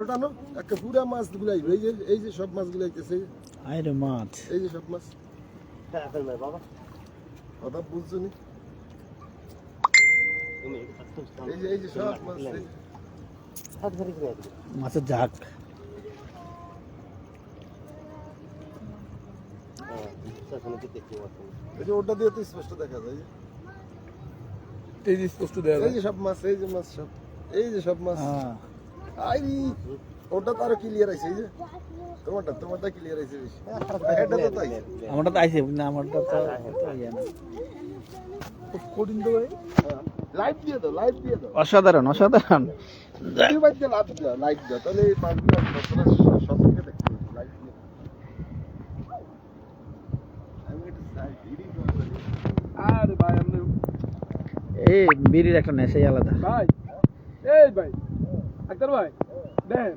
ওটানো একটা পুরা মাছ গুলাই এই যে সব মাছ গুলাইতেছে আরে মাছ এই যে সব মাছ বাবা কথা বুঝছো নি এই যে সব মাছ মাছের ঝাঁক এই যে ওটা দিয়ে তো স্পষ্ট দেখা যায় এই যে স্পষ্ট দেখা এই যে সব মাছ এই যে মাছ সব এই যে সব মাছ আই ওটা তো আরো ক্লিয়ার আছে এই যে তোমারটা ক্লিয়ার আছে বেশি এটা তো তাই আমারটা তো আইছে না আমারটা তো ইয়া না কোডিং তো ভাই লাইভ দিয়ে দাও অসাধারণ অসাধারণ ভিডিও বাইতে লাইভ দাও তাহলে এই মাছগুলো কতটা সচকে দেখতে লাইভ দিয়ে আমি এটা সাইড ভিডিও আর ভাই আমরা এই বিড়ির একটা নেশাই আলাদা ভাই এই ভাই আক্তার ভাই দেখ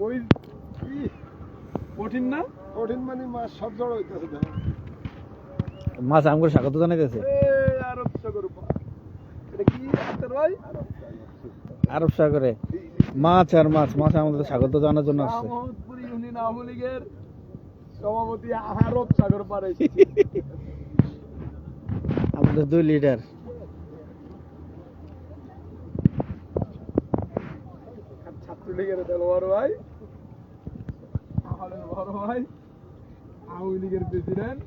ওই কঠিন না কঠিন মানে মাছ সব জড় হইতেছে দেখো মাছ আমগুলো স্বাগত জানাইতেছে এই আরব সাগর এটা কি আক্তার ভাই আরব সাগরে মাছ আর মাছ মাছ আমাদের স্বাগত জানার জন্য আসছে মোহাম্মদপুর ইউনিয়ন আওয়ামী লীগের সভাপতি আরব সাগর পারে আমাদের 2 লিটার ছাত্রলীগের দেলোয়ার ভাই আমাদের বড় ভাই আওয়ামী লীগের প্রেসিডেন্ট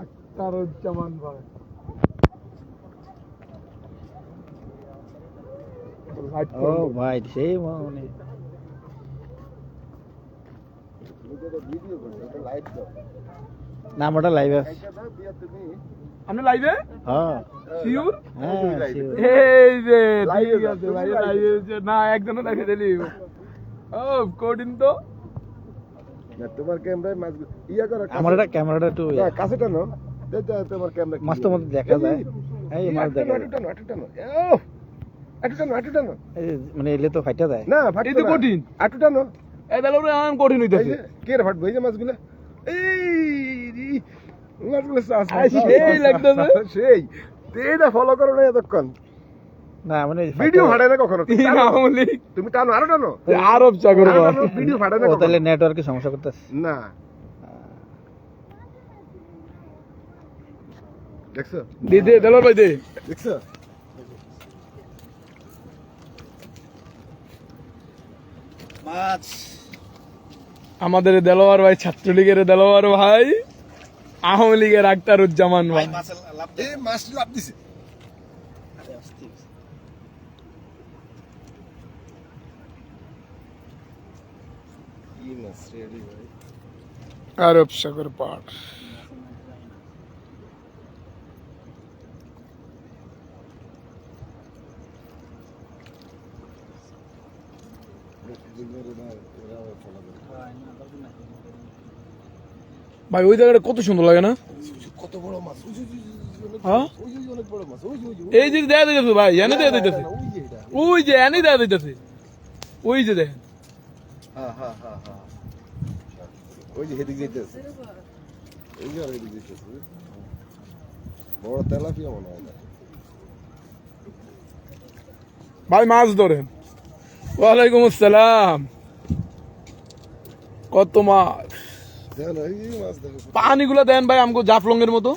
আখতারুজ্জামান ভাই ও ভাই সেই মানে ভিডিও করো এটা লাইভ দাও না আমারটা লাইভ আছে এটা দাও দিয়া তুমি আপনি লাইভে হ্যাঁ শিওর হ্যাঁ sure। এই যে Live ঠিক এ আছে দাও, ভাই তুমি লাইভে না একজনও লাইভে দিলি ও কোডিন তো না তোমার ক্যামেরায় মাছ ইয়া করো আমার এটা ক্যামেরাটা একটু কাছে টানো তোমার ক্যামেরা মাছটা মধ্যে দেখা যায় এই মাছ দেখা যায় একটু টানো এই মানে এলে তো ফাইটা যায় না এই তো কঠিন একটু টানো এই দেলোরে আম কঠিন এই হইতাছে যে কে রে ফাটবে এই যে মাছগুলো এই মাছগুলো সেই লাগতেছে। সেই তেটা ফলো করো না এতক্ষণ না মানে ভিডিও ফাটায় না কখনো তুমি টানো। আওয়ামী লীগ তুমি টানো আরো টানো আরব সাগর ভাই ভিডিও ফাটায় না ও কখনো। তাহলে নেটওয়ার্কে সমস্যা করতেছে না দেখছো দে দে দেলোর ভাই দে দেখছো মাছ আমাদের দেলোয়ার ভাই ছাত্রলীগের দেলোয়ার ভাই আওয়ামী লীগের আখতারুজ্জামান ভাই মাছের লাভ এই মাছটি লাভ দিছে কি মাছ রেডি ভাই আরব সাগর পার ভাই ওই জায়গাটা কত সুন্দর লাগে না কত বড় মাছ ওই যে হ্যাঁ অনেক বড় মাছ ওই যে এই যে দেয়া দিতেছে ভাই এনে দেয়া দিতেছে ওই যে এটা ওই যে এনে দেয়া দিতেছে ওই যে দেখেন হ্যাঁ ওই যে হেদিক যাইতেছে ওই যে আর হেদিক যাইতেছে বড় তেলাপিয়া মনে হয় না ভাই মাছ ধরেন ওয়ালাইকুম আসসালাম কত মাছ দেখো এই মাছ দেখো পানিগুলো দেন ভাই আমাকে জাফলংয়ের মতো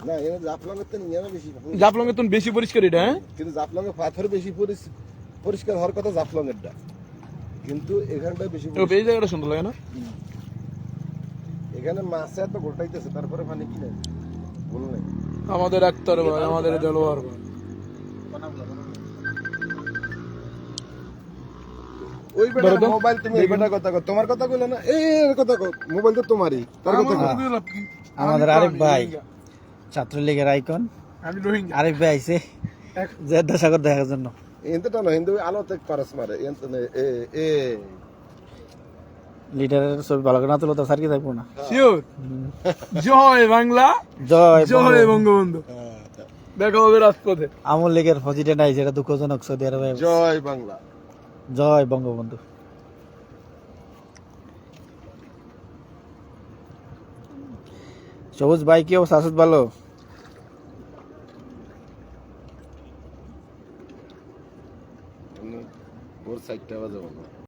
না এখানে জাফলংয়ের তো নিয়ে বেশি জাফলংয়ের তো বেশি পরিষ্কার এটা হ্যাঁ কিন্তু জাফলংয়ে পাথর বেশি পরিষ্কার হওয়ার কথা জাফলংয়েরটা কিন্তু এখানটা বেশি এই জায়গাটা সুন্দর লাগে না এখানে মাছ এত গোটাইতেছে তারপরে পানি কি নাই বলো নাই আমাদের আক্তার ভাই আমাদের দেলোয়ার ভাই ওই বেটা ধরো তো। মোবাইল তুমি এই বেটার কথা কও তোমার কথা কইলো না এর কথা কও মোবাইল তো তোমারই তার কথা কও আমাদের আরেক ভাই ছাত্রলীগের আইকন আমি রোহিঙ্গা আরেক ভাই আইছে জেদ্দা সাগর দেখার জন্য এনতে না হিন্দু আলোতে পারস মারে এনতে এ এ লিডারের ছবি ভালো করে না তুলো তো স্যার কি থাকবো না শিওর জয় বাংলা জয় জয় বঙ্গবন্ধু দেখা হবে রাজপথে আমল লীগের প্রেসিডেন্ট আইছে এটা দুঃখজনক সৌদি আরবে জয় বাংলা জয় বঙ্গবন্ধু সবুজ ভাই কি অবস্থা আসাদ ভালো ভোর 4টা বাজে মনে হয়।